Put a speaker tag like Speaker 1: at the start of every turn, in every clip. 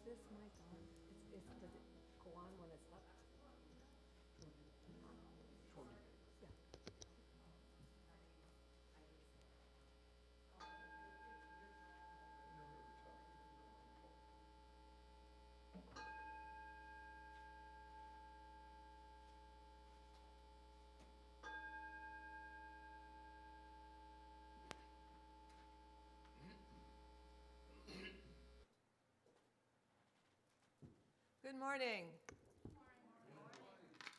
Speaker 1: this mic on? Does it go on when it's up? Yeah.
Speaker 2: Good morning.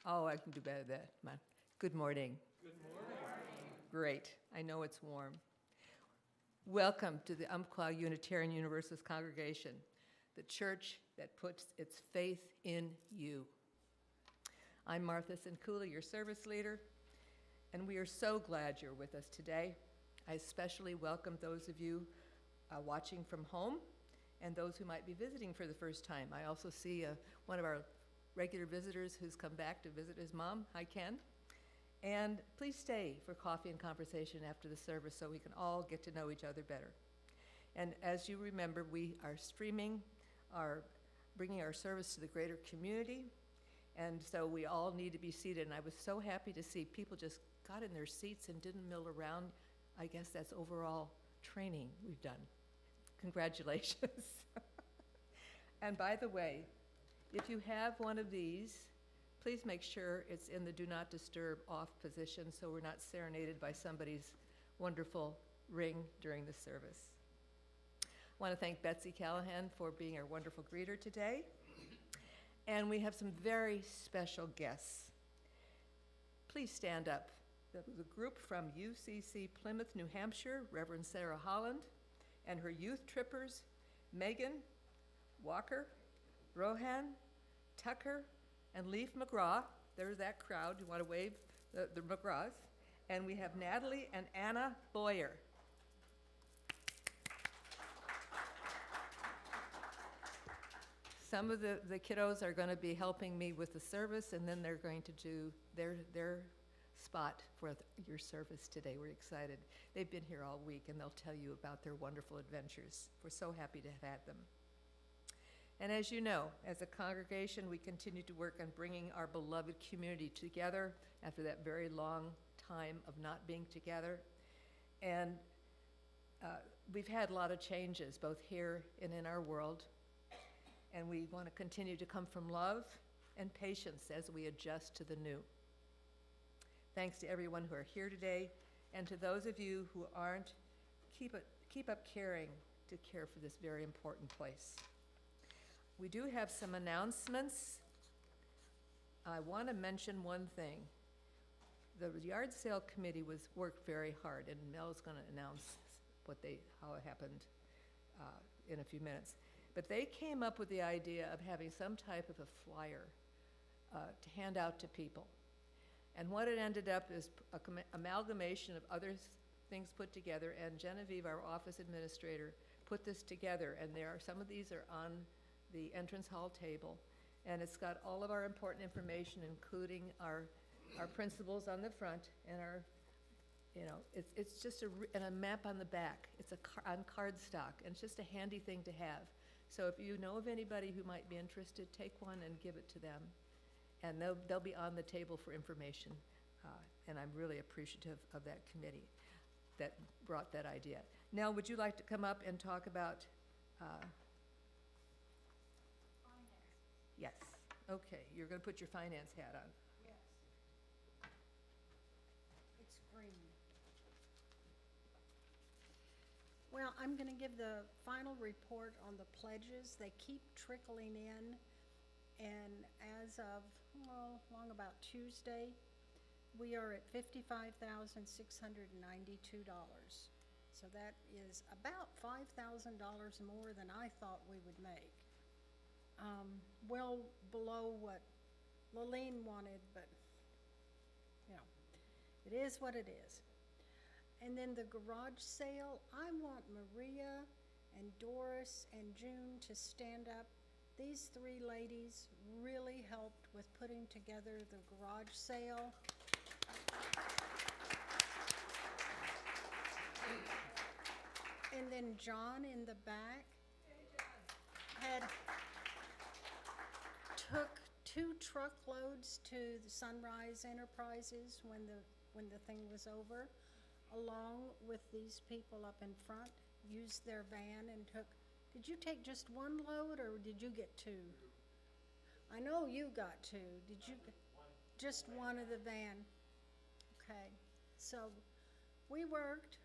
Speaker 2: Oh, I can do better than that. Come on. Good morning. Good morning. Great. I know it's warm. Welcome to the Umpqua Unitarian Universalist Congregation, the church that puts its faith in you. I'm Martha Sincula, your service leader, and we are so glad you're with us today. I especially welcome those of you watching from home and those who might be visiting for the first time. I also see one of our regular visitors who's come back to visit his mom. Hi, Ken. And please stay for coffee and conversation after the service so we can all get to know each other better. And as you remember, we are bringing our service to the greater community, and so we all need to be seated. And I was so happy to see people just got in their seats and didn't mill around. I guess that's overall training we've done. Congratulations. And by the way, if you have one of these, please make sure it's in the do not disturb off position so we're not serenaded by somebody's wonderful ring during the service. I want to thank Betsy Callahan for being our wonderful greeter today. And we have some very special guests. Please stand up. The group from UCC Plymouth, New Hampshire, Reverend Sarah Holland, and her youth trippers, Megan, Walker, Rohan, Tucker, and Leaf McGraw. There's that crowd. You want to wave the McGraws. And we have Natalie and Anna Boyer. Some of the kiddos are going to be helping me with the service, and then they're going to do their spot for your service today. We're excited. They've been here all week, and they'll tell you about their wonderful adventures. We're so happy to have had them. And as you know, as a congregation, we continue to work on bringing our beloved community together after that very long time of not being together. And we've had a lot of changes, both here and in our world. And we want to continue to come from love and patience as we adjust to the new. Thanks to everyone who are here today, and to those of you who aren't, keep up caring to care for this very important place. We do have some announcements. I want to mention one thing. The yard sale committee worked very hard, and Mel's going to announce how it happened in a few minutes. But they came up with the idea of having some type of a flyer to hand out to people. And what it ended up is an amalgamation of other things put together, and Genevieve, our office administrator, put this together, and some of these are on the entrance hall table, and it's got all of our important information, including our principles on the front, and it's just a map on the back. It's on cardstock, and it's just a handy thing to have. So if you know of anybody who might be interested, take one and give it to them. And they'll be on the table for information. And I'm really appreciative of that committee that brought that idea. Now, would you like to come up and talk about?
Speaker 3: Finance.
Speaker 2: Yes. Okay, you're going to put your finance hat on.
Speaker 3: Yes. It's green. Well, I'm going to give the final report on the pledges. They keep trickling in. And as of, long about Tuesday, we are at $55,692. So that is about $5,000 more than I thought we would make. Well below what Laleen wanted, but, it is what it is. And then the garage sale, I want Maria and Doris and June to stand up. These three ladies really helped with putting together the garage sale. And then John in the back had took 2 truckloads to the Sunrise Enterprises when the thing was over, along with these people up in front, used their van and took, did you take just 1 load or did you get 2? I know you got 2. Did you? Just one of the van. Okay, so we worked,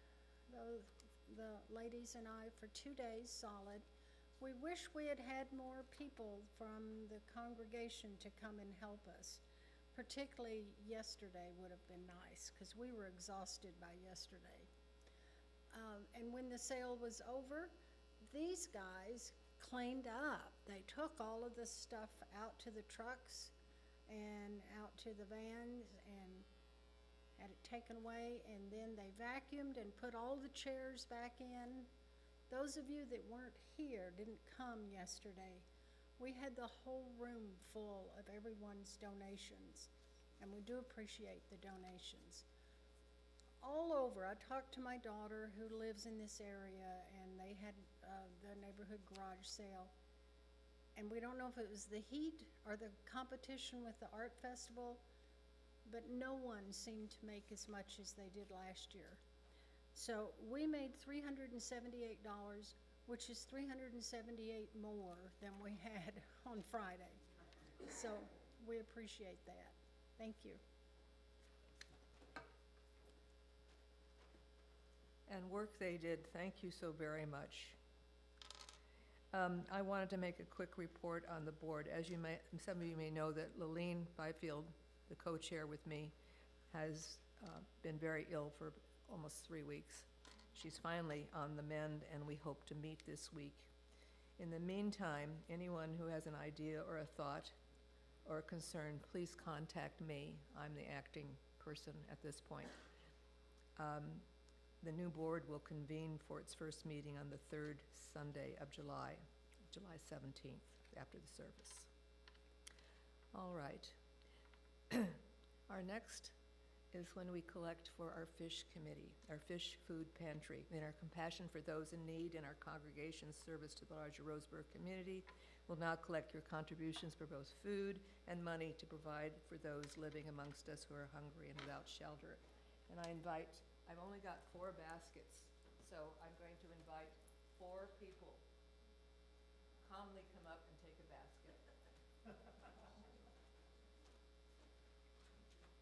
Speaker 3: the ladies and I, for 2 days solid. We wish we had had more people from the congregation to come and help us. Particularly yesterday would have been nice, because we were exhausted by yesterday. And when the sale was over, these guys cleaned up. They took all of the stuff out to the trucks and out to the vans and had it taken away, and then they vacuumed and put all the chairs back in. Those of you that weren't here, didn't come yesterday, we had the whole room full of everyone's donations, and we do appreciate the donations. All over, I talked to my daughter who lives in this area, and they had the neighborhood garage sale. And we don't know if it was the heat or the competition with the art festival, but no one seemed to make as much as they did last year. So we made $378, which is $378 more than we had on Friday. So we appreciate that. Thank you.
Speaker 2: And work they did, thank you so very much. I wanted to make a quick report on the board. As you may, some of you may know that Laleen Byfield, the co-chair with me, has been very ill for almost 3 weeks. She's finally on the mend, and we hope to meet this week. In the meantime, anyone who has an idea or a thought or a concern, please contact me. I'm the acting person at this point. The new board will convene for its first meeting on the 3rd Sunday of July 17th, after the service. All right. Our next is when we collect for our fish committee, our fish food pantry. In our compassion for those in need in our congregation's service to the larger Roseburg community, we'll now collect your contributions for both food and money to provide for those living amongst us who are hungry and without shelter. And I've only got 4 baskets, so I'm going to invite 4 people. Calmly come up and take a basket.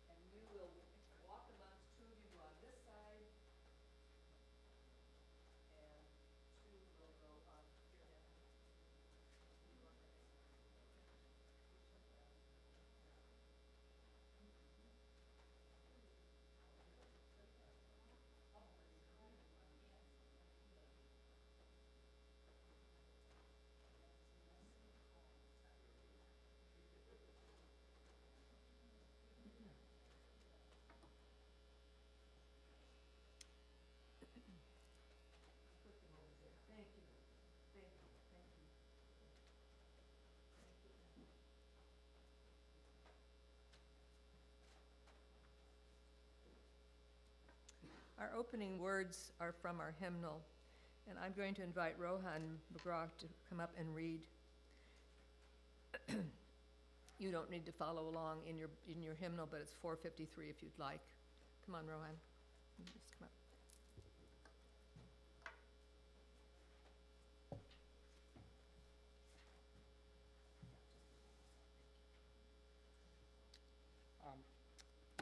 Speaker 2: And you will walk amongst 2 of you on this side, and 2 will go on here. Put them over there. Thank you. Thank you. Thank you. Thank you. Our opening words are from our hymnal, and I'm going to invite Rohan McGraw to come up and read. You don't need to follow along in your hymnal, but it's 453 if you'd like. Come on, Rohan. You just come up.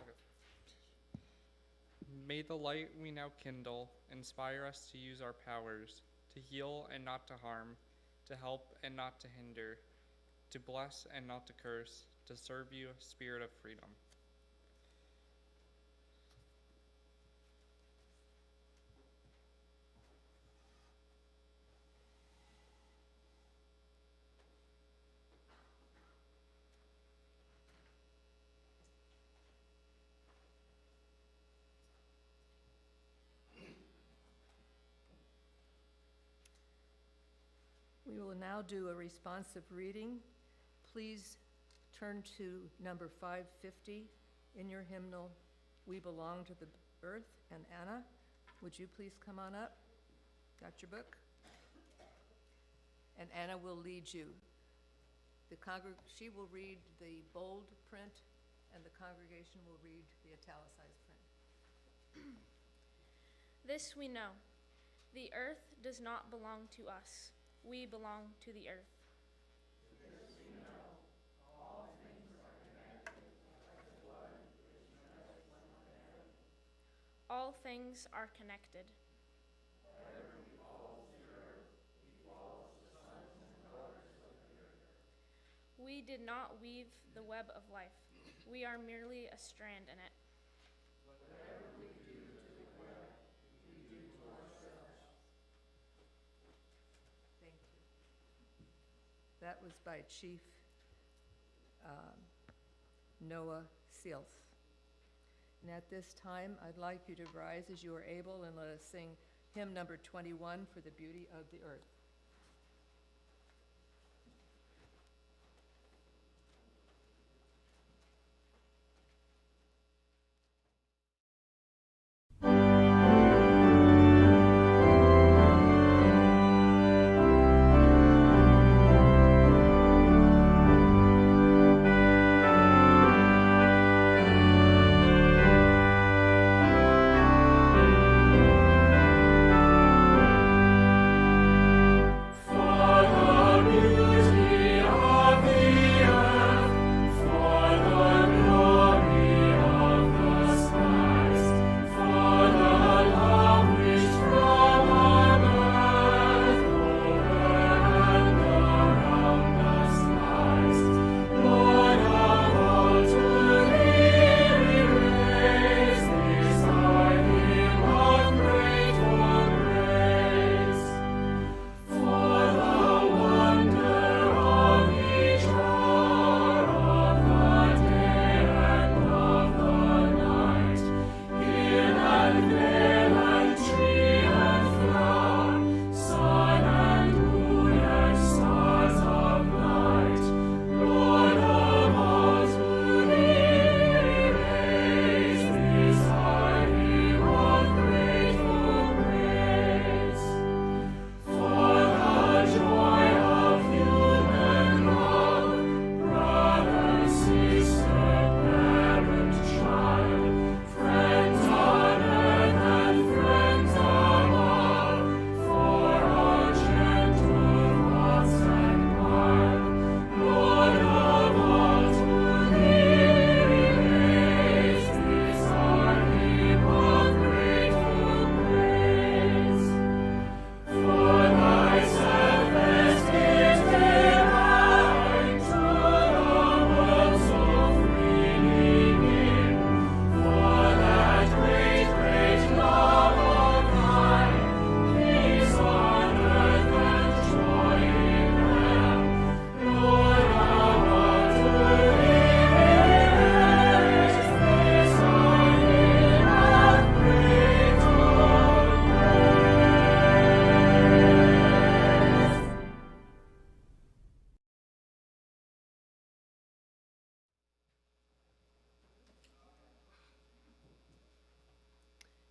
Speaker 4: Okay. May the light we now kindle inspire us to use our powers, to heal and not to harm, to help and not to hinder, to bless and not to curse, to serve you, Spirit of freedom.
Speaker 2: We will now do a responsive reading. Please turn to number 550 in your hymnal, We Belong to the Earth. And Anna, would you please come on up? Got your book? And Anna will lead you. She will read the bold print, and the congregation will read the italicized print.
Speaker 5: This we know. The earth does not belong to us. We belong to the earth. All things are connected. We did not weave the web of life. We are merely a strand in it.
Speaker 2: Thank you. That was by Chief Noah Sealth. And at this time, I'd like you to rise as you are able and let us sing hymn number 21, For the Beauty of the Earth.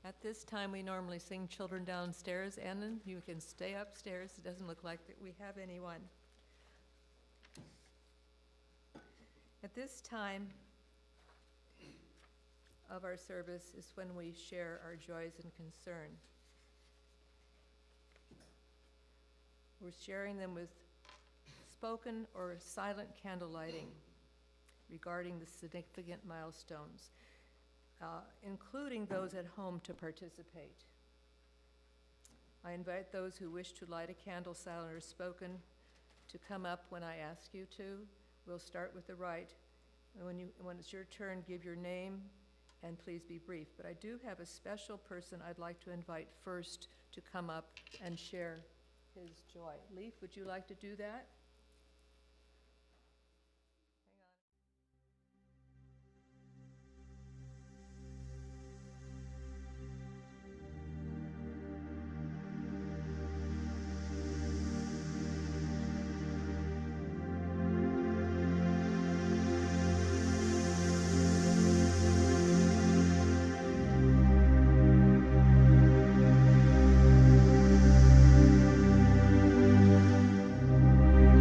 Speaker 2: At this time, we normally sing Children Downstairs. Annan, you can stay upstairs. It doesn't look like that we have anyone. At this time of our service is when we share our joys and concern. We're sharing them with spoken or silent candle lighting regarding the significant milestones, including those at home to participate. I invite those who wish to light a candle, silent or spoken, to come up when I ask you to. We'll start with the right. And when it's your turn, give your name and please be brief. But I do have a special person I'd like to invite first to come up and share his joy. Leif, would you like to do that?
Speaker 6: Thank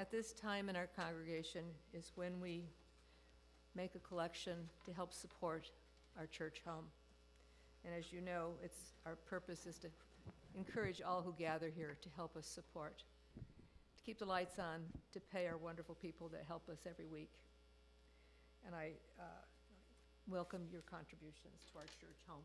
Speaker 2: At this time in our congregation is when we make a collection to help support our church home. And as you know, our purpose is to encourage all who gather here to help us support, to keep the lights on, to pay our wonderful people that help us every week. And I welcome your contributions to our church home.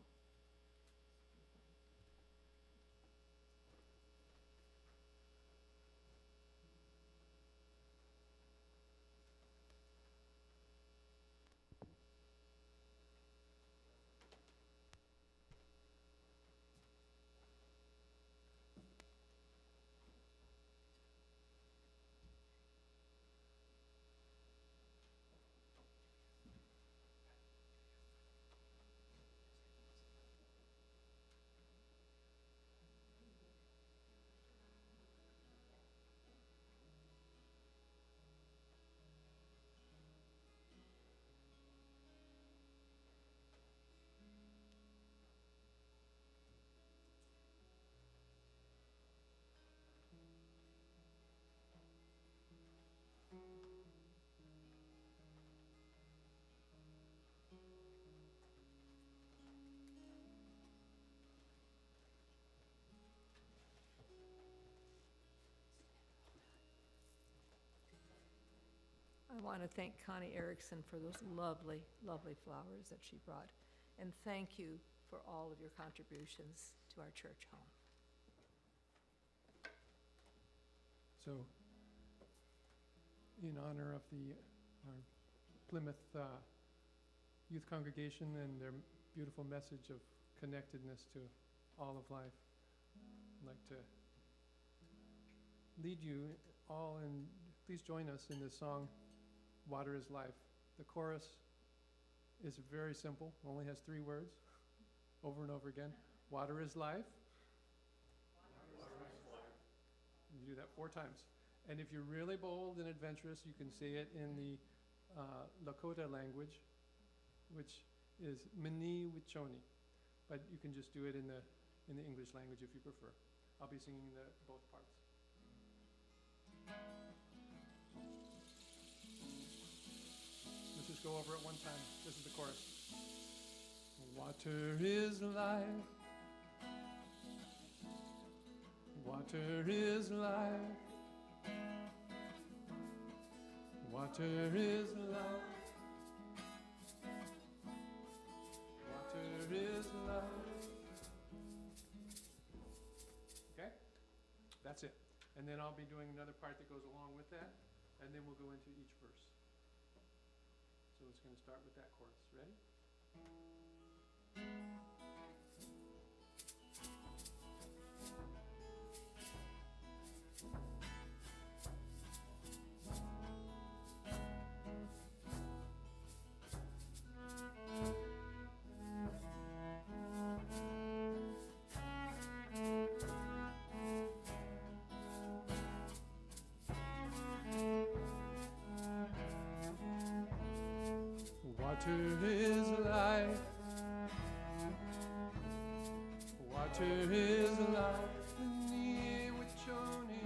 Speaker 2: I want to thank Connie Erickson for those lovely, lovely flowers that she brought. And thank you for all of your contributions to our church home.
Speaker 6: So, in honor of our Plymouth Youth Congregation and their beautiful message of connectedness to all of life, I'd like to lead you all, and please join us in this song, Water is Life. The chorus is very simple, only has 3 words, over and over again. Water is life. You do that 4 times. And if you're really bold and adventurous, you can say it in the Lakota language, which is Mini Wichoni. But you can just do it in the English language if you prefer. I'll be singing both parts. Let's just go over it one time. This is the chorus. Water is life. Water is life. Water is life. Water is life. Okay? That's it. And then I'll be doing another part that goes along with that, and then we'll go into each verse. So it's going to start with that chorus. Ready? Water is life. Water is life. Mini Wichoni.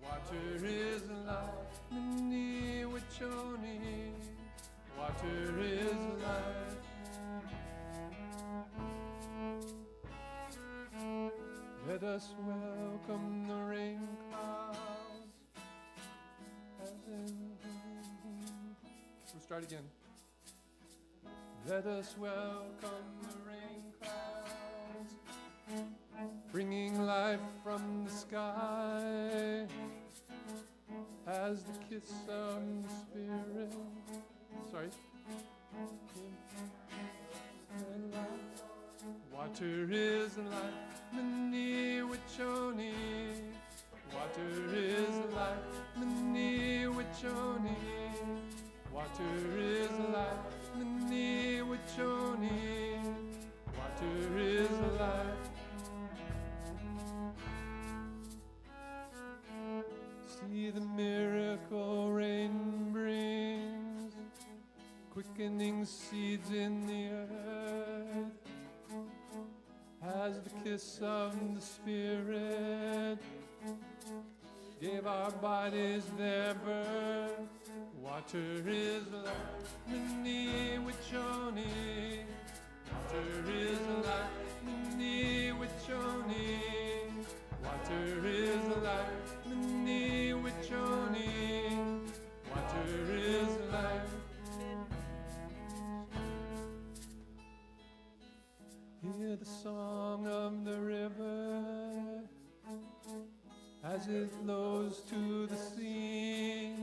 Speaker 6: Water is life. Mini Wichoni. Water is life. Let us welcome the rain clouds. We'll start again. Let us welcome the rain clouds, bringing life from the sky, as the kiss of the Spirit. Sorry. Water is life, Mini Wichoni. Water is life, Mini Wichoni. Water is life. Mini Wichoni, water is life. See the miracle rain brings, quickening seeds in the earth, as the kiss of the Spirit, gave our bodies their birth. Water is life, Mini Wichoni. Water is life, Mini Wichoni. Water is life, Mini Wichoni. Water is life. Hear the song of the river as it flows to the sea.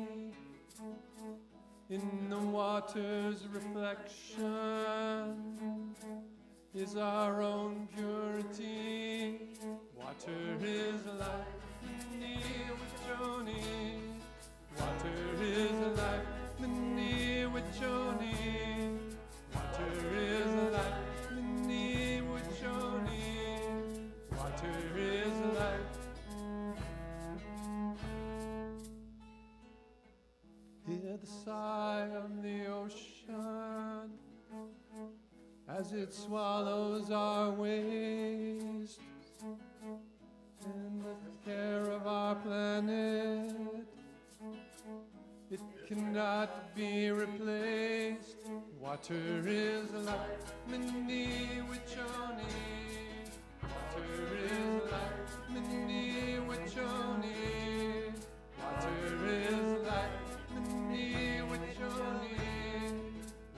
Speaker 6: In the water's reflection is our own purity. Water is life, Mini Wichoni. Water is life, Mini Wichoni. Water is life, Mini Wichoni. Water is life. Hear the sigh of the ocean as it swallows our waste, and the care of our planet, it cannot be replaced. Water is life, Mini Wichoni. Water is life, Mini Wichoni. Water is life, Mini Wichoni.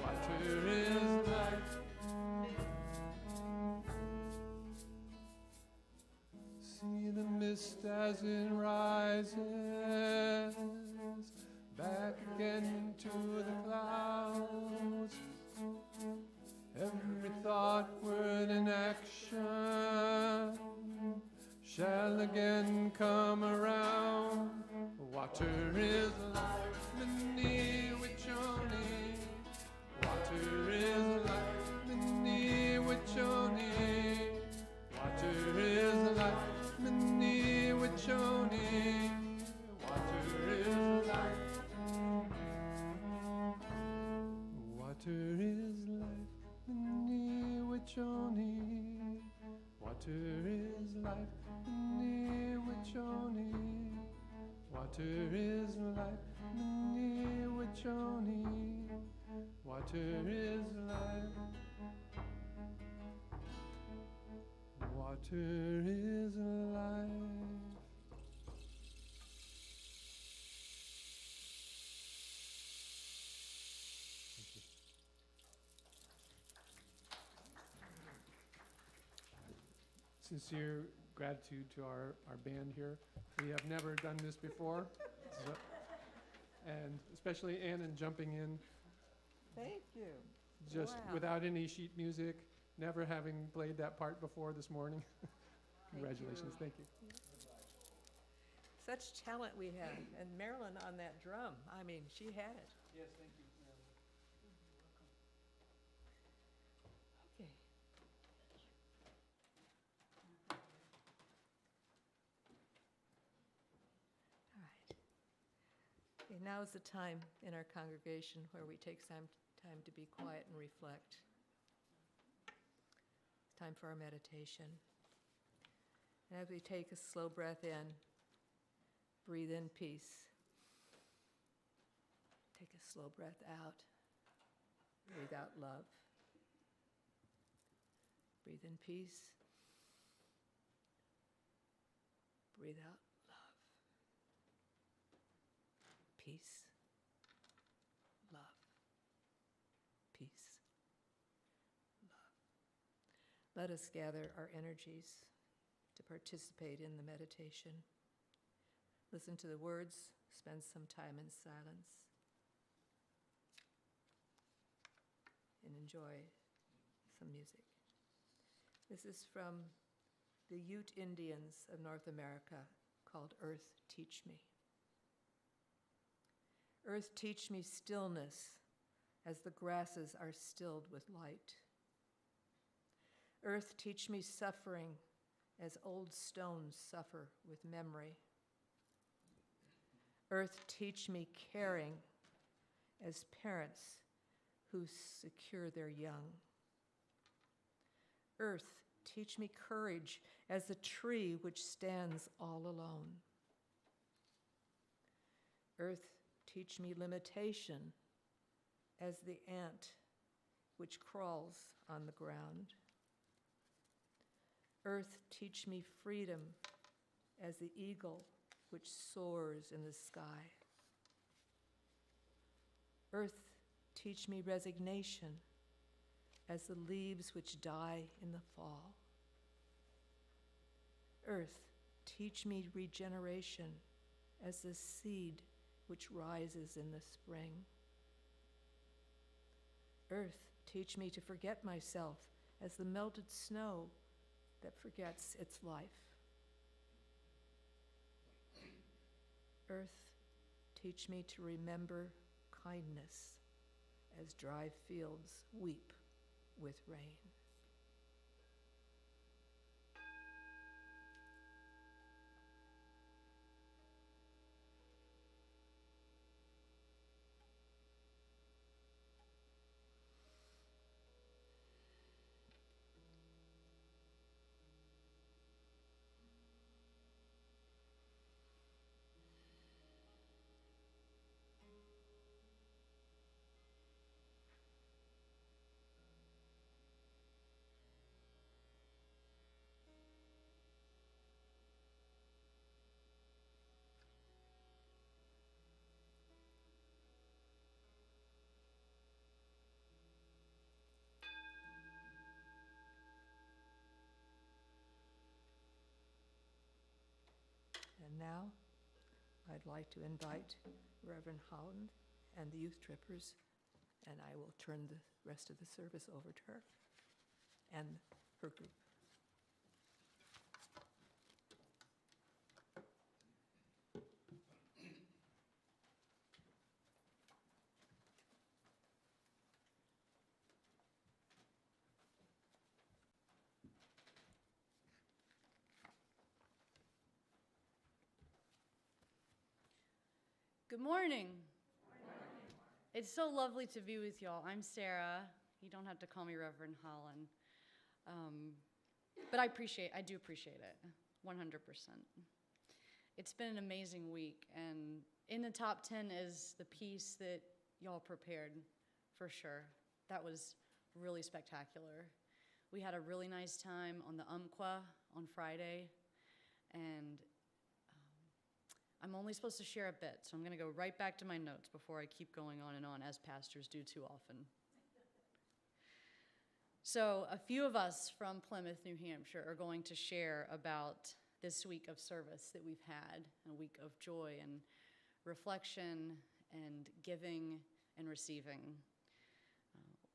Speaker 6: Water is life. See the mist as it rises back again to the clouds. Every thought, word, and action shall again come around. Water is life, Mini Wichoni. Water is life, Mini Wichoni. Water is life, Mini Wichoni. Water is life. Water is life, Mini Wichoni. Water is life, Mini Wichoni. Water is life, Mini Wichoni. Water is life. Water is life. Sincere gratitude to our band here. We have never done this before. And especially Ann in jumping in
Speaker 2: Thank you.
Speaker 6: just
Speaker 2: Wow.
Speaker 6: without any sheet music, never having played that part before this morning. Congratulations,
Speaker 2: you.
Speaker 6: thank you.
Speaker 2: Such talent we have, and Marilyn on that drum, I mean, she had it.
Speaker 6: Yes, thank you.
Speaker 2: Okay. All right. Okay, now is the time in our congregation where we take some time to be quiet and reflect. It's time for our meditation. And as we take a slow breath in, breathe in peace. Take a slow breath out. Breathe out love. Breathe in peace. Breathe out love. Peace. Love. Peace. Love. Let us gather our energies to participate in the meditation. Listen to the words, spend some time in silence, and enjoy some music. This is from the Ute Indians of North America, called Earth Teach Me. Earth, teach me stillness as the grasses are stilled with light. Earth, teach me suffering as old stones suffer with memory. Earth, teach me caring as parents who secure their young. Earth, teach me courage as the tree which stands all alone. Earth, teach me limitation as the ant which crawls on the ground. Earth, teach me freedom as the eagle which soars in the sky. Earth, teach me resignation as the leaves which die in the fall. Earth, teach me regeneration as the seed which rises in the spring. Earth, teach me to forget myself as the melted snow that forgets its life. Earth, teach me to remember kindness as dry fields weep with rain. And now, I'd like to invite Reverend Holland and the youth trippers, and I will turn the rest of the service over to her and her group.
Speaker 7: Good morning. It's so lovely to be with y'all. I'm Sarah. You don't have to call me Reverend Holland. But I do appreciate it, 100%. It's been an amazing week, and in the top 10 is the piece that y'all prepared, for sure. That was really spectacular. We had a really nice time on the Umpqua on Friday, and I'm only supposed to share a bit, so I'm going to go right back to my notes before I keep going on and on, as pastors do too often. So a few of us from Plymouth, New Hampshire, are going to share about this week of service that we've had, a week of joy and reflection and giving and receiving.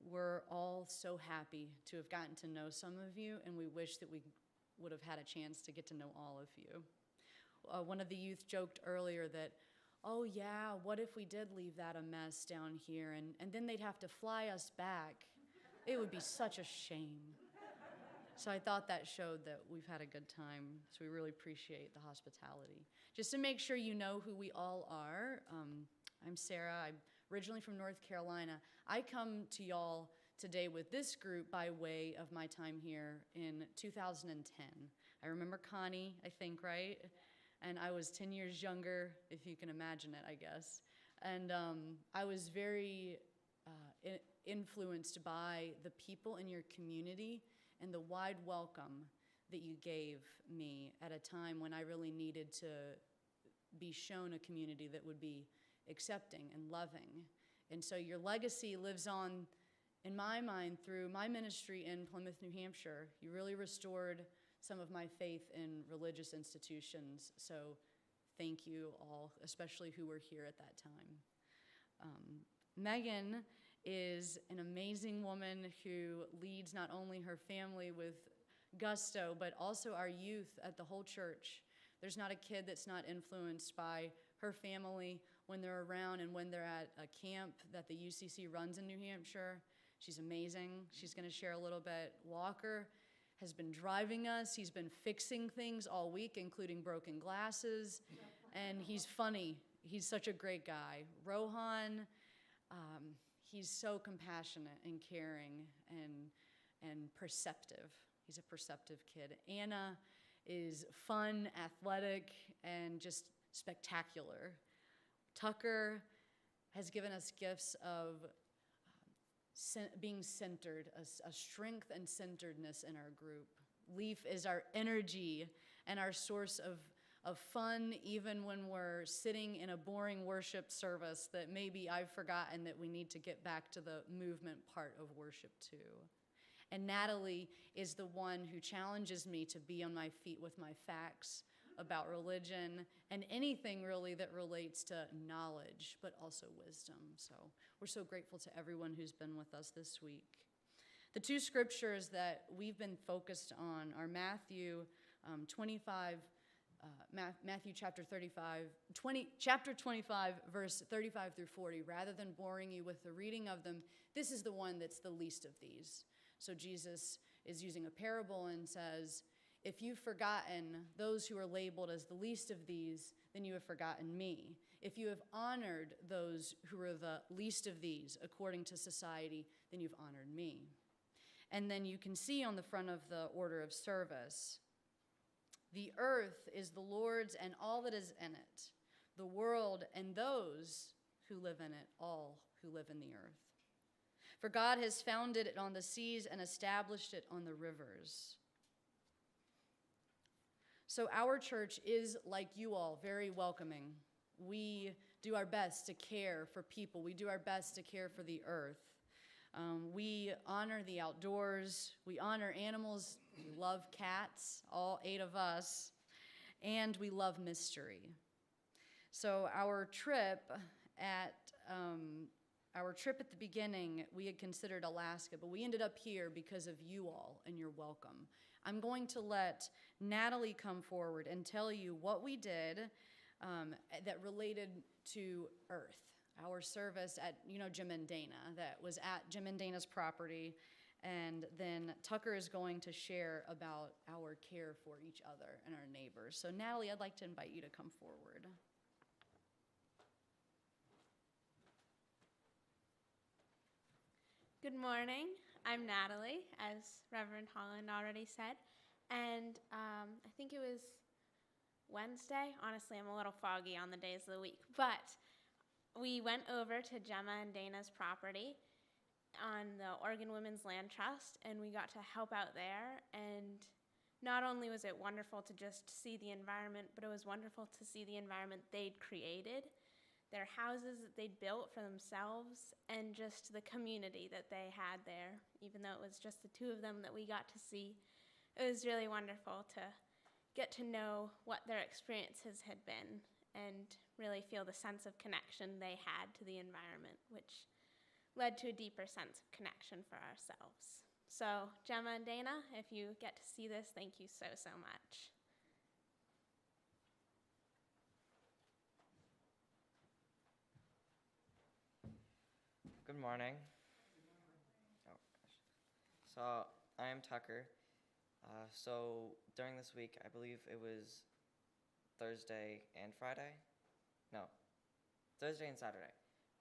Speaker 7: We're all so happy to have gotten to know some of you, and we wish that we would have had a chance to get to know all of you. One of the youth joked earlier that, oh yeah, what if we did leave that a mess down here and then they'd have to fly us back? It would be such a shame. So I thought that showed that we've had a good time, so we really appreciate the hospitality. Just to make sure you know who we all are, I'm Sarah. I'm originally from North Carolina. I come to y'all today with this group by way of my time here in 2010. I remember Connie, I think, right? And I was 10 years younger, if you can imagine it, I guess. And I was very influenced by the people in your community and the wide welcome that you gave me at a time when I really needed to be shown a community that would be accepting and loving. And so your legacy lives on, in my mind, through my ministry in Plymouth, New Hampshire. You really restored some of my faith in religious institutions. So thank you all, especially who were here at that time. Megan is an amazing woman who leads not only her family with gusto, but also our youth at the whole church. There's not a kid that's not influenced by her family when they're around and when they're at a camp that the UCC runs in New Hampshire. She's amazing. She's going to share a little bit. Walker has been driving us. He's been fixing things all week, including broken glasses, and he's funny. He's such a great guy. Rohan, he's so compassionate and caring and perceptive. He's a perceptive kid. Anna is fun, athletic, and just spectacular. Tucker has given us gifts of being centered, a strength and centeredness in our group. Leaf is our energy and our source of fun, even when we're sitting in a boring worship service that maybe I've forgotten that we need to get back to the movement part of worship too. And Natalie is the one who challenges me to be on my feet with my facts about religion and anything really that relates to knowledge, but also wisdom. So we're so grateful to everyone who's been with us this week. The two scriptures that we've been focused on are Matthew chapter 25, verse 35 through 40. Rather than boring you with the reading of them, this is the one that's the least of these. So Jesus is using a parable and says, if you've forgotten those who are labeled as the least of these, then you have forgotten me. If you have honored those who are the least of these according to society, then you've honored me. And then you can see on the front of the order of service, the earth is the Lord's and all that is in it, the world and those who live in it, all who live in the earth. For God has founded it on the seas and established it on the rivers. So our church is, like you all, very welcoming. We do our best to care for people. We do our best to care for the earth. We honor the outdoors. We honor animals. We love cats, all 8 of us. And we love mystery. So our trip at the beginning, we had considered Alaska, but we ended up here because of you all and your welcome. I'm going to let Natalie come forward and tell you what we did that related to Earth, our service at, Jim and Dana, that was at Jim and Dana's property. And then Tucker is going to share about our care for each other and our neighbors. So Natalie, I'd like to invite you to come forward.
Speaker 8: Good morning. I'm Natalie, as Reverend Holland already said. And I think it was Wednesday. Honestly, I'm a little foggy on the days of the week. But we went over to Gemma and Dana's property on the Oregon Women's Land Trust, and we got to help out there. And not only was it wonderful to just see the environment, but it was wonderful to see the environment they'd created, their houses that they'd built for themselves, and just the community that they had there. Even though it was just the 2 of them that we got to see, it was really wonderful to get to know what their experiences had been and really feel the sense of connection they had to the environment, which led to a deeper sense of connection for ourselves. So Gemma and Dana, if you get to see this, thank you so, so much.
Speaker 9: Good morning. Oh, gosh. So I am Tucker. So during this week, I believe it was Thursday and Friday? No, Thursday and Saturday.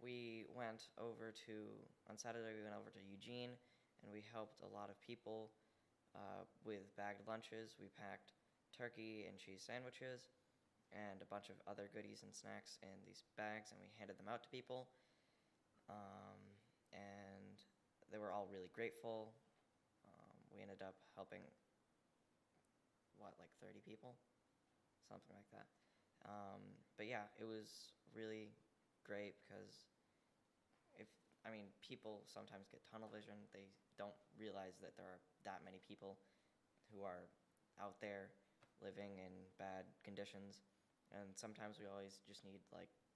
Speaker 9: On Saturday we went over to Eugene, and we helped a lot of people with bagged lunches. We packed turkey and cheese sandwiches and a bunch of other goodies and snacks in these bags, and we handed them out to people. And they were all really grateful. We ended up helping, 30 people? Something like that. But yeah, it was really great because people sometimes get tunnel vision. They don't realize that there are that many people who are out there living in bad conditions. And sometimes we always just need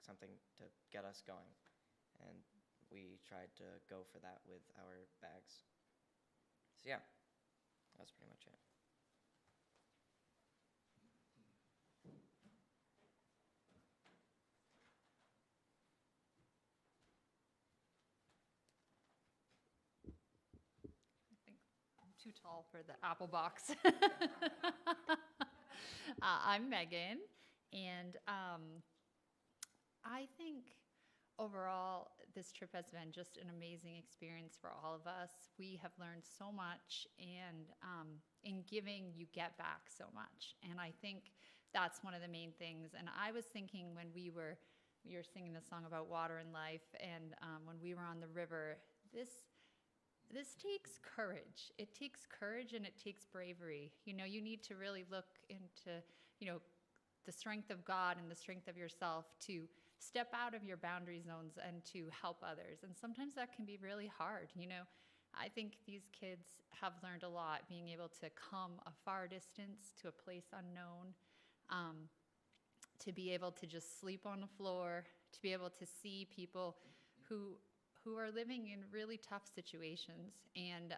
Speaker 9: something to get us going. And we tried to go for that with our bags. So yeah, that's pretty much it.
Speaker 10: I think I'm too tall for the apple box. I'm Megan, and I think overall, this trip has been just an amazing experience for all of us. We have learned so much, and in giving, you get back so much. And I think that's one of the main things. And I was thinking when we were you're singing the song about water and life, and when we were on the river, this takes courage. It takes courage and it takes bravery. You know, you need to really look into, you know, the strength of God and the strength of yourself to step out of your boundary zones and to help others. And sometimes that can be really hard. You know, I think these kids have learned a lot, being able to come a far distance to a place unknown, to be able to just sleep on the floor, to be able to see people who are living in really tough situations. And,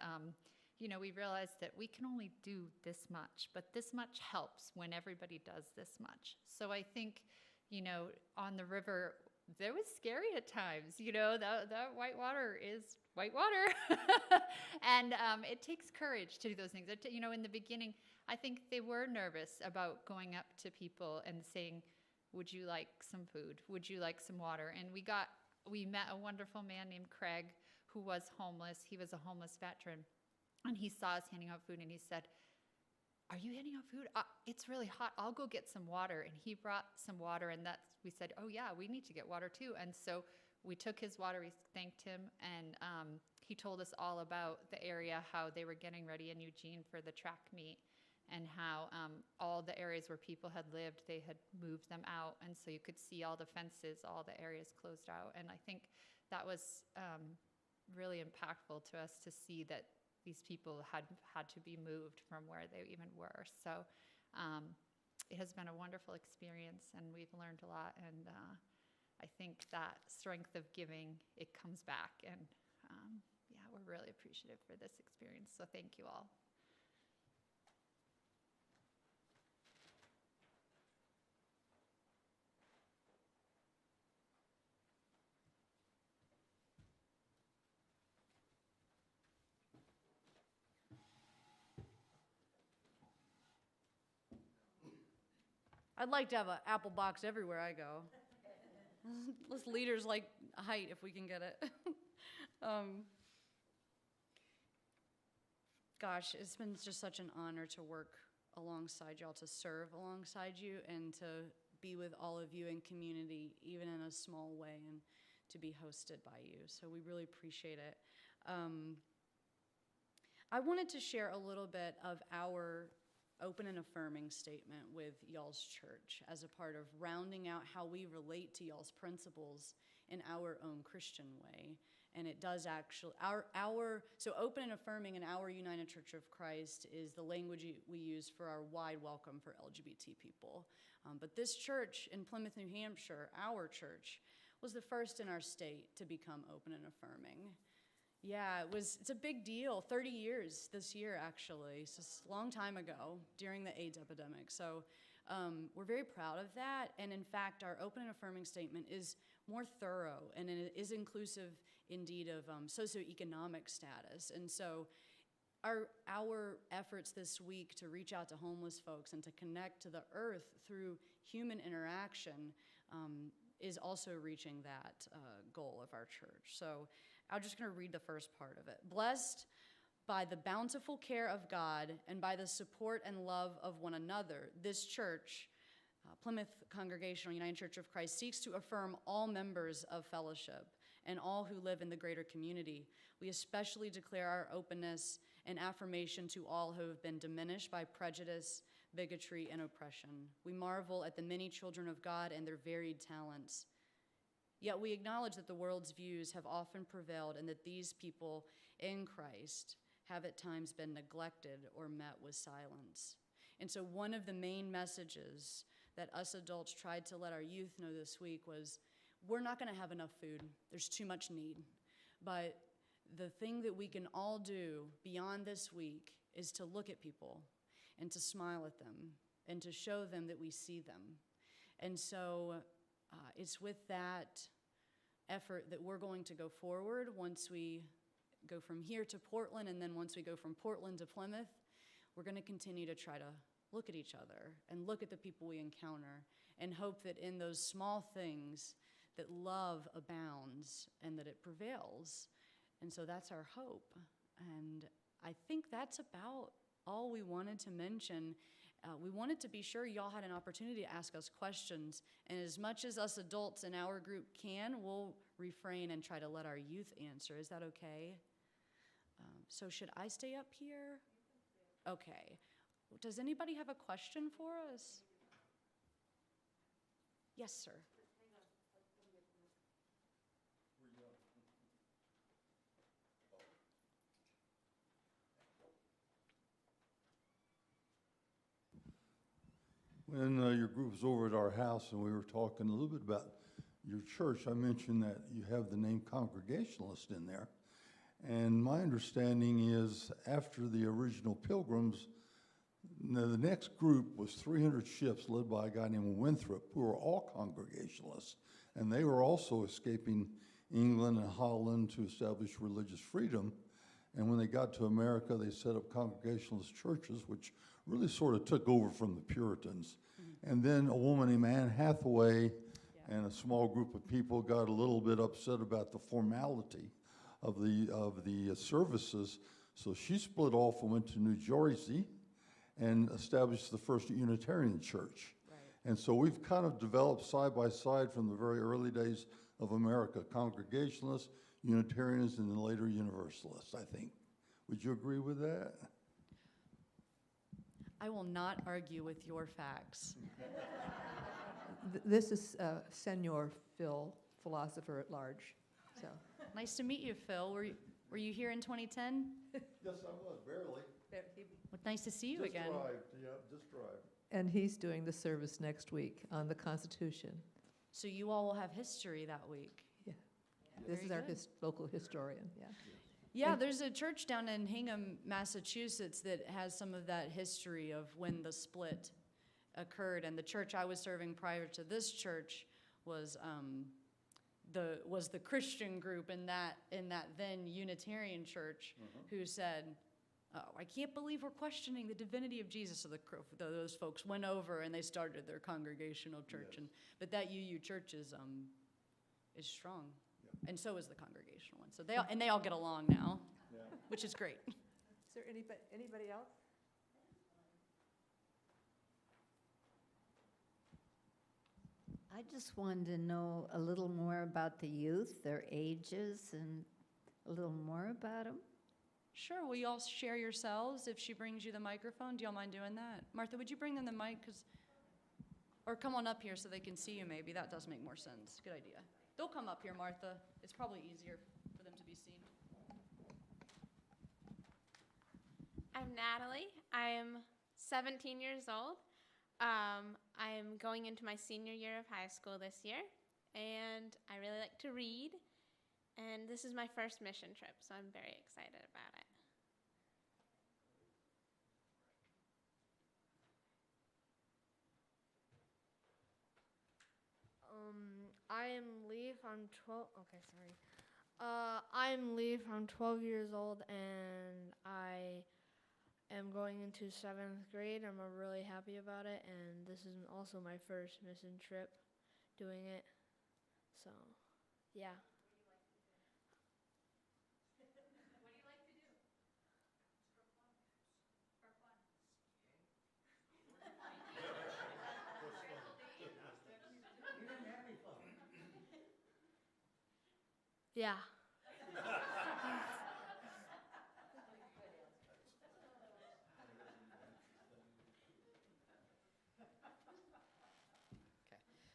Speaker 10: you know, we realized that we can only do this much, but this much helps when everybody does this much. So I think, you know, on the river, it was scary at times. You know, that white water is white water. And it takes courage to do those things. You know, in the beginning, I think they were nervous about going up to people and saying, would you like some food? Would you like some water? And we met a wonderful man named Craig who was homeless. He was a homeless veteran. And he saw us handing out food and he said, are you handing out food? It's really hot. I'll go get some water. And he brought some water, and we said, oh yeah, we need to get water too. And so we took his water, we thanked him, and he told us all about the area, how they were getting ready in Eugene for the track meet, and how all the areas where people had lived, they had moved them out. And so you could see all the fences, all the areas closed out. And I think that was really impactful to us to see that these people had to be moved from where they even were. So it has been a wonderful experience, and we've learned a lot. And I think that strength of giving, it comes back. And yeah, we're really appreciative for this experience. So thank you all.
Speaker 7: I'd like to have an apple box everywhere I go. Let's leaders like height if we can get it. Gosh, it's been just such an honor to work alongside y'all, to serve alongside you, and to be with all of you in community, even in a small way, and to be hosted by you. So we really appreciate it. I wanted to share a little bit of our open and affirming statement with y'all's church as a part of rounding out how we relate to y'all's principles in our own Christian way. And it does actually, so open and affirming in our United Church of Christ is the language we use for our wide welcome for LGBT people. But this church in Plymouth, New Hampshire, our church, was the first in our state to become open and affirming. Yeah, it's a big deal. 30 years this year, actually. So it's a long time ago during the AIDS epidemic. So we're very proud of that. And in fact, our open and affirming statement is more thorough, and it is inclusive indeed of socioeconomic status. And so our efforts this week to reach out to homeless folks and to connect to the earth through human interaction is also reaching that goal of our church. So I'm just going to read the first part of it. Blessed by the bountiful care of God and by the support and love of one another, this church, Plymouth Congregational United Church of Christ, seeks to affirm all members of fellowship and all who live in the greater community. We especially declare our openness and affirmation to all who have been diminished by prejudice, bigotry, and oppression. We marvel at the many children of God and their varied talents. Yet we acknowledge that the world's views have often prevailed and that these people in Christ have at times been neglected or met with silence. And so one of the main messages that us adults tried to let our youth know this week was, we're not going to have enough food. There's too much need. But the thing that we can all do beyond this week is to look at people and to smile at them and to show them that we see them. And so it's with that effort that we're going to go forward once we go from here to Portland, and then once we go from Portland to Plymouth, we're going to continue to try to look at each other and look at the people we encounter and hope that in those small things that love abounds and that it prevails. And so that's our hope. And I think that's about all we wanted to mention. we wanted to be sure y'all had an opportunity to ask us questions. And as much as us adults in our group can, we'll refrain and try to let our youth answer. Is that okay? So should I stay up here? Okay. Does anybody have a question for us? Yes, sir.
Speaker 11: When your group was over at our house and we were talking a little bit about your church, I mentioned that you have the name Congregationalist in there. And my understanding is after the original Pilgrims, the next group was 300 ships led by a guy named Winthrop, who were all Congregationalists. And they were also escaping England and Holland to establish religious freedom. And when they got to America, they set up Congregationalist churches, which really sort of took over from the Puritans. And then a woman named Anne Hathaway and a small group of people got a little bit upset about the formality of the services. So she split off and went to New Jersey and established the first Unitarian church.
Speaker 7: Right.
Speaker 11: And so we've kind of developed side by side from the very early days of America, Congregationalists, Unitarians, and then later Universalists, I think. Would you agree with that?
Speaker 7: I will not argue with your facts.
Speaker 2: This is Senor Phil, philosopher at large. So
Speaker 7: Nice to meet you, Phil. Were you here in 2010?
Speaker 11: Yes, I was, barely.
Speaker 7: Well, nice to see you again.
Speaker 11: Just arrived.
Speaker 2: And he's doing the service next week on the Constitution.
Speaker 7: So you all will have history that week.
Speaker 2: Yeah. This is our
Speaker 7: good.
Speaker 2: local historian, yeah.
Speaker 7: Yeah,
Speaker 2: And-
Speaker 7: there's a church down in Hingham, Massachusetts that has some of that history of when the split occurred. And the church I was serving prior to this church was the Christian group in that then Unitarian church who said, "Oh, I can't believe we're questioning the divinity of Jesus." So those folks went over and they started their congregational church.
Speaker 11: Yes.
Speaker 7: But that UU church is strong.
Speaker 11: Yeah.
Speaker 7: And so is the congregational one. So they all get along now,
Speaker 11: Yeah.
Speaker 7: which is great.
Speaker 2: Is there anybody else?
Speaker 1: I just wanted to know a little more about the youth, their ages, and a little more about them.
Speaker 7: Sure, will you all share yourselves if she brings you the microphone? Do y'all mind doing that? Martha, would you bring them the mic? Or come on up here so they can see you maybe. That does make more sense. Good idea. They'll come up here, Martha. It's probably easier for them to be seen.
Speaker 8: I'm Natalie. I'm 17 years old. I'm going into my senior year of high school this year, and I really like to read, and this is my first mission trip, so I'm very excited about it.
Speaker 12: I'm Lee from 12. Okay, sorry. I'm Lee from 12 years old, and I am going into 7th grade. I'm really happy about it, and this is also my first mission trip doing it. So, yeah. Yeah.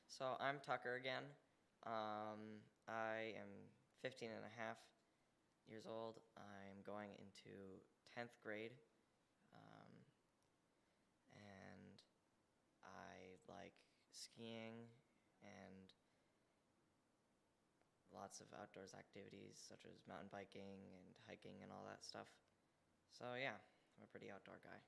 Speaker 9: So I'm Tucker again. I am 15 and a half years old. I'm going into 10th grade. And I like skiing and lots of outdoors activities such as mountain biking and hiking and all that stuff. So yeah, I'm a pretty outdoor guy.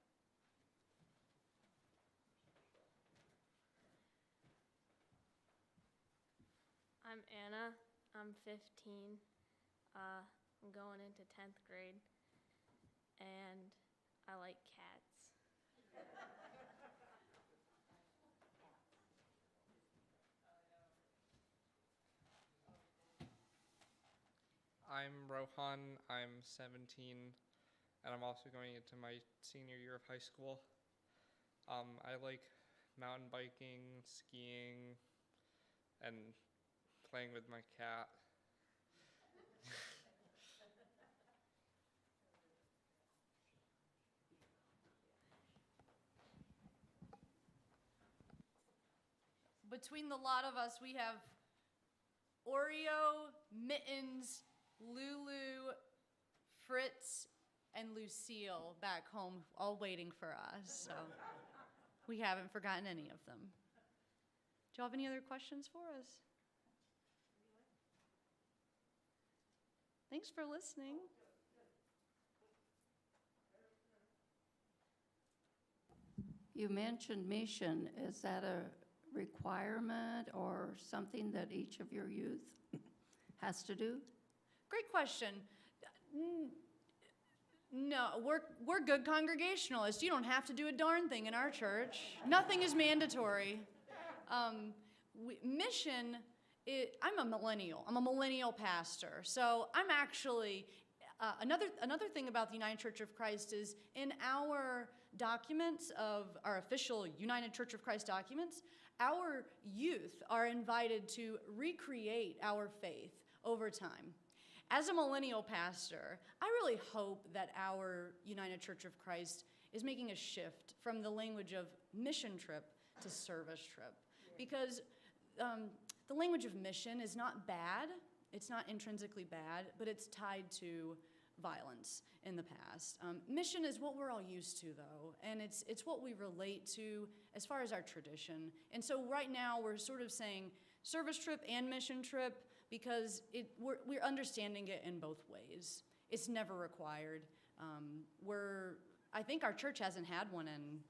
Speaker 12: I'm Anna. I'm 15. I'm going into 10th grade, and I like cats.
Speaker 4: I'm Rohan. I'm 17, and I'm also going into my senior year of high school. I like mountain biking, skiing, and playing with my cat.
Speaker 7: Between the lot of us, we have Oreo, Mittens, Lulu, Fritz, and Lucille back home, all waiting for us. So we haven't forgotten any of them. Do y'all have any other questions for us? Thanks for listening.
Speaker 1: You mentioned mission. Is that a requirement or something that each of your youth has to do?
Speaker 7: Great question. No, we're good Congregationalists. You don't have to do a darn thing in our church. Nothing is mandatory. Mission, I'm a millennial. I'm a millennial pastor. So I'm actually, another thing about the United Church of Christ is in our documents of our official United Church of Christ documents, our youth are invited to recreate our faith over time. As a millennial pastor, I really hope that our United Church of Christ is making a shift from the language of mission trip to service trip. Because the language of mission is not bad, it's not intrinsically bad, but it's tied to violence in the past. Mission is what we're all used to, though, and it's what we relate to as far as our tradition. And so right now we're sort of saying service trip and mission trip because we're understanding it in both ways. It's never required. I think our church hasn't had one in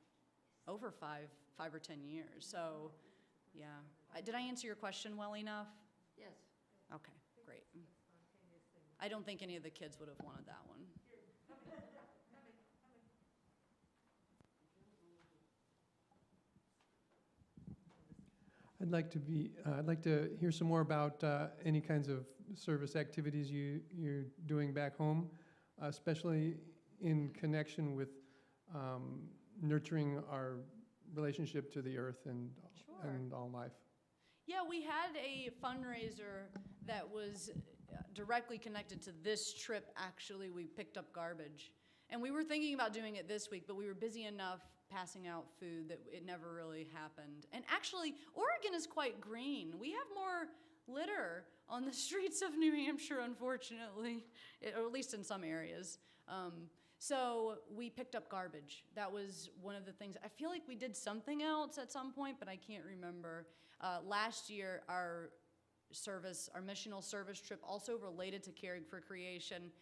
Speaker 7: over five or 10 years. So, yeah. Did I answer your question well enough?
Speaker 1: Yes.
Speaker 7: Okay, great. I don't think any of the kids would have wanted that one.
Speaker 6: I'd like to hear some more about any kinds of service activities you're doing back home, especially in connection with nurturing our relationship to the earth and all life.
Speaker 7: Yeah, we had a fundraiser that was directly connected to this trip. Actually, we picked up garbage. And we were thinking about doing it this week, but we were busy enough passing out food that it never really happened. And actually, Oregon is quite green. We have more litter on the streets of New Hampshire, unfortunately, or at least in some areas. So we picked up garbage. That was one of the things. I feel like we did something else at some point, but I can't remember. Last year, our missional service trip also related to caring for creation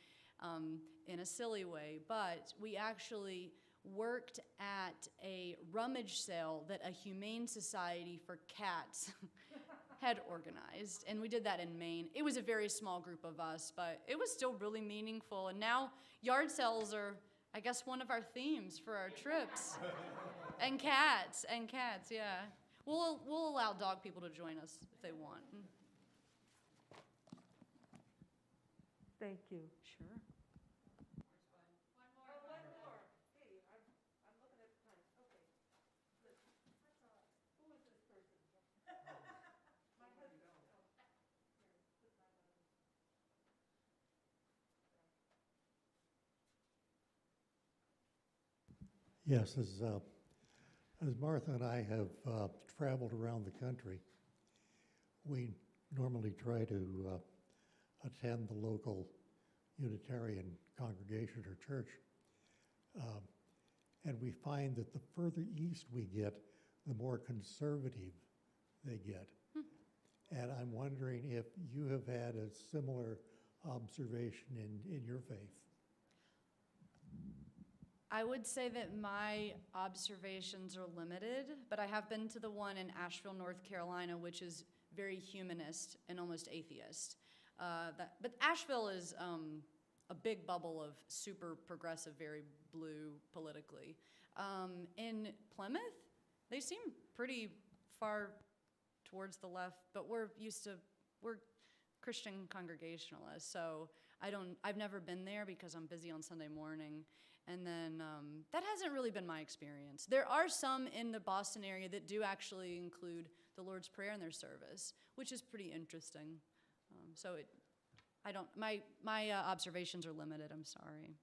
Speaker 7: in a silly way, but we actually worked at a rummage sale that a Humane Society for Cats had organized, and we did that in Maine. It was a very small group of us, but it was still really meaningful, and now yard sales are, I guess, one of our themes for our trips. and cats, yeah. We'll allow dog people to join us if they want.
Speaker 2: Thank you.
Speaker 7: Sure.
Speaker 13: Yes, as Martha and I have traveled around the country, we normally try to attend the local Unitarian congregation or church. And we find that the further east we get, the more conservative they get. And I'm wondering if you have had a similar observation in your faith.
Speaker 7: I would say that my observations are limited, but I have been to the one in Asheville, North Carolina, which is very humanist and almost atheist. But Asheville is a big bubble of super progressive, very blue politically. In Plymouth, they seem pretty far towards the left, but we're Christian Congregationalists, so I've never been there because I'm busy on Sunday morning. And then that hasn't really been my experience. There are some in the Boston area that do actually include the Lord's Prayer in their service, which is pretty interesting. My observations are limited, I'm sorry.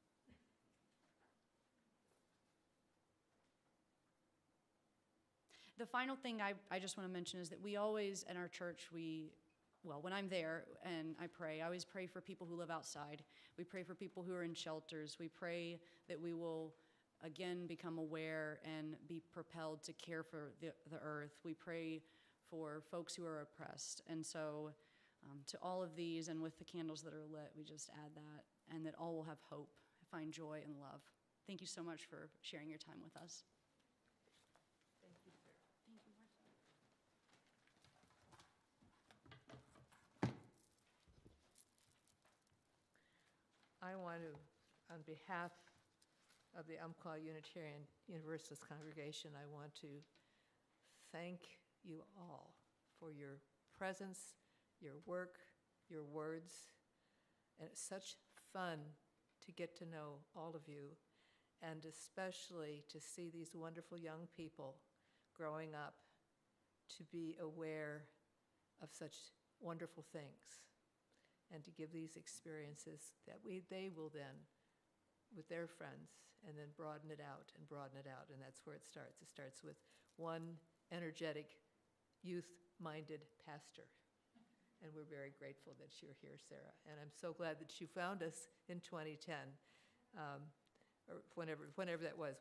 Speaker 7: The final thing I just want to mention is that we always, in our church, when I'm there and I pray, I always pray for people who live outside. We pray for people who are in shelters. We pray that we will, again, become aware and be propelled to care for the earth. We pray for folks who are oppressed. And so to all of these, and with the candles that are lit, we just add that, and that all will have hope, find joy and love. Thank you so much for sharing your time with us.
Speaker 2: Thank you, sir.
Speaker 7: Thank you, Martha.
Speaker 2: I want to, on behalf of the Umpqua Unitarian Universalist congregation, I want to thank you all for your presence, your work, your words, and it's such fun to get to know all of you, and especially to see these wonderful young people growing up to be aware of such wonderful things, and to give these experiences that they will then, with their friends, and then broaden it out, and that's where it starts. It starts with one energetic, youth-minded pastor. And we're very grateful that you're here, Sarah. And I'm so glad that you found us in 2010, or whenever that was.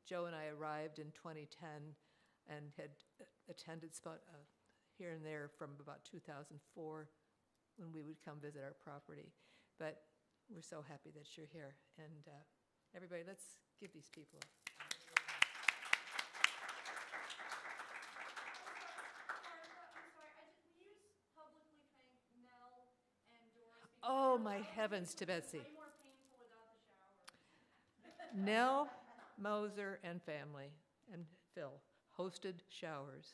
Speaker 2: Joe and I arrived in 2010 and had attended here and there from about 2004 when we would come visit our property. But we're so happy that you're here. And everybody, let's give these people a Oh, my heavens to Betsy. Nell, Moser, and family, and Phil hosted showers.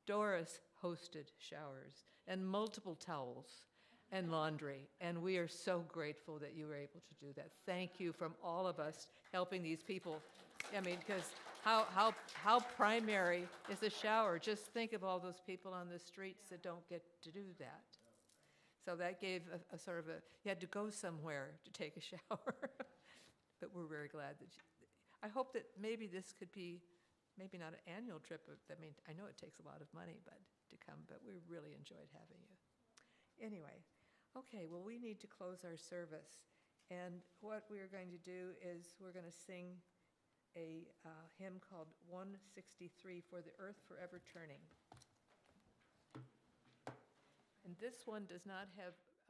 Speaker 2: Doris hosted showers, and multiple towels and laundry. And we are so grateful that you were able to do that. Thank you from all of us helping these people. I mean, because how primary is a shower? Just think of all those people on the streets that don't get to do that. So that gave a sort of you had to go somewhere to take a shower. But we're very glad that I hope that maybe this could be, maybe not an annual trip. I mean, I know it takes a lot of money to come, but we really enjoyed having you. Anyway, okay, well, we need to close our service. And what we're going to do is we're going to sing a hymn called 163, For the Earth Forever Turning. And this one does not have
Speaker 14: Forever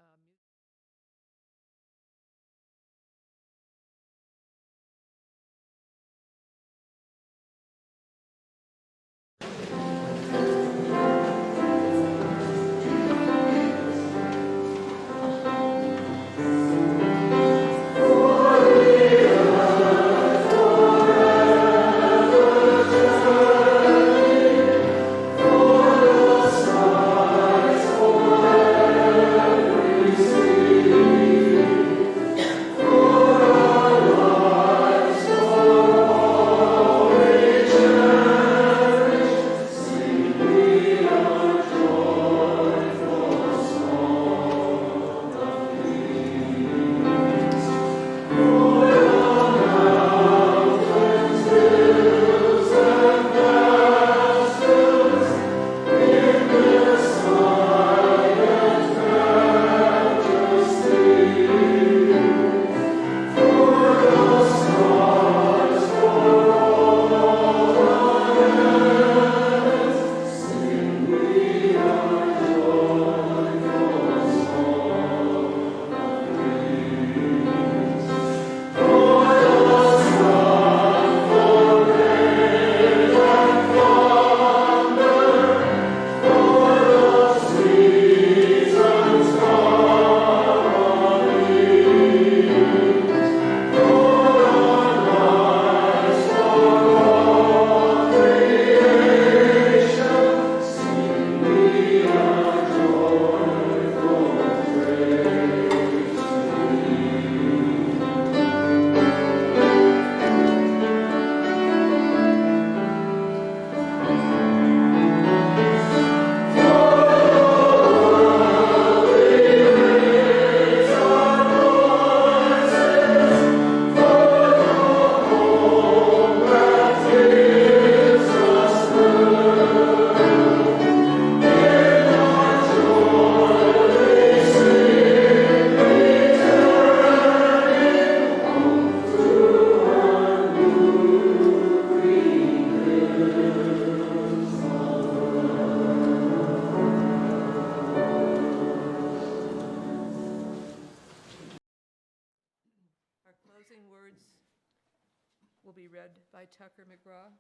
Speaker 2: will be read by Tucker McGraw.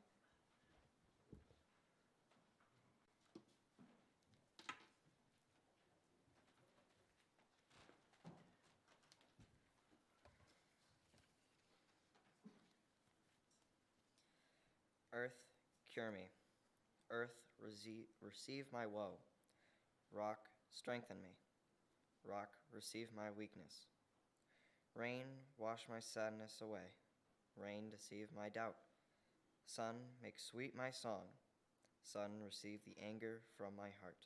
Speaker 9: Earth, cure me. Earth, receive my woe. Rock, strengthen me. Rock, receive my weakness. Rain, wash my sadness away. Rain, deceive my doubt. Sun, make sweet my song. Sun, receive the anger from my heart.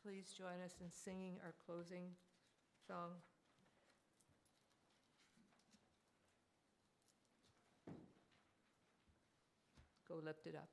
Speaker 2: Please join us in singing our closing song. Go lift it up.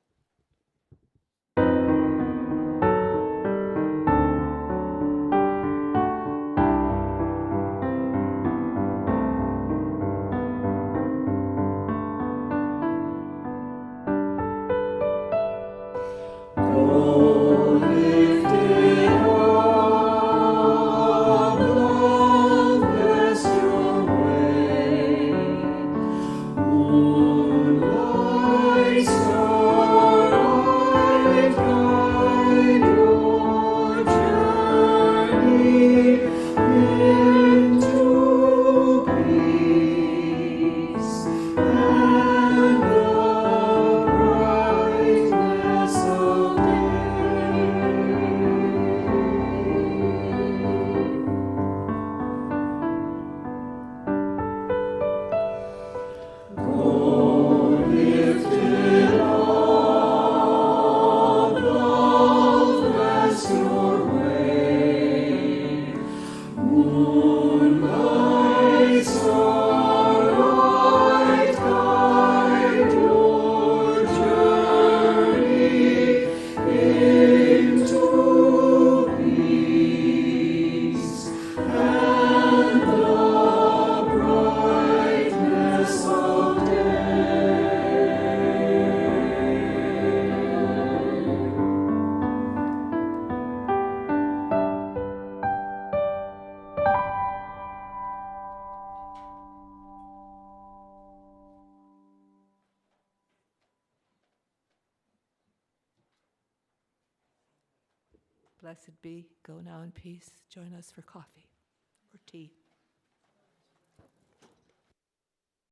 Speaker 2: Blessed be. Go now in peace. Join us for coffee or tea.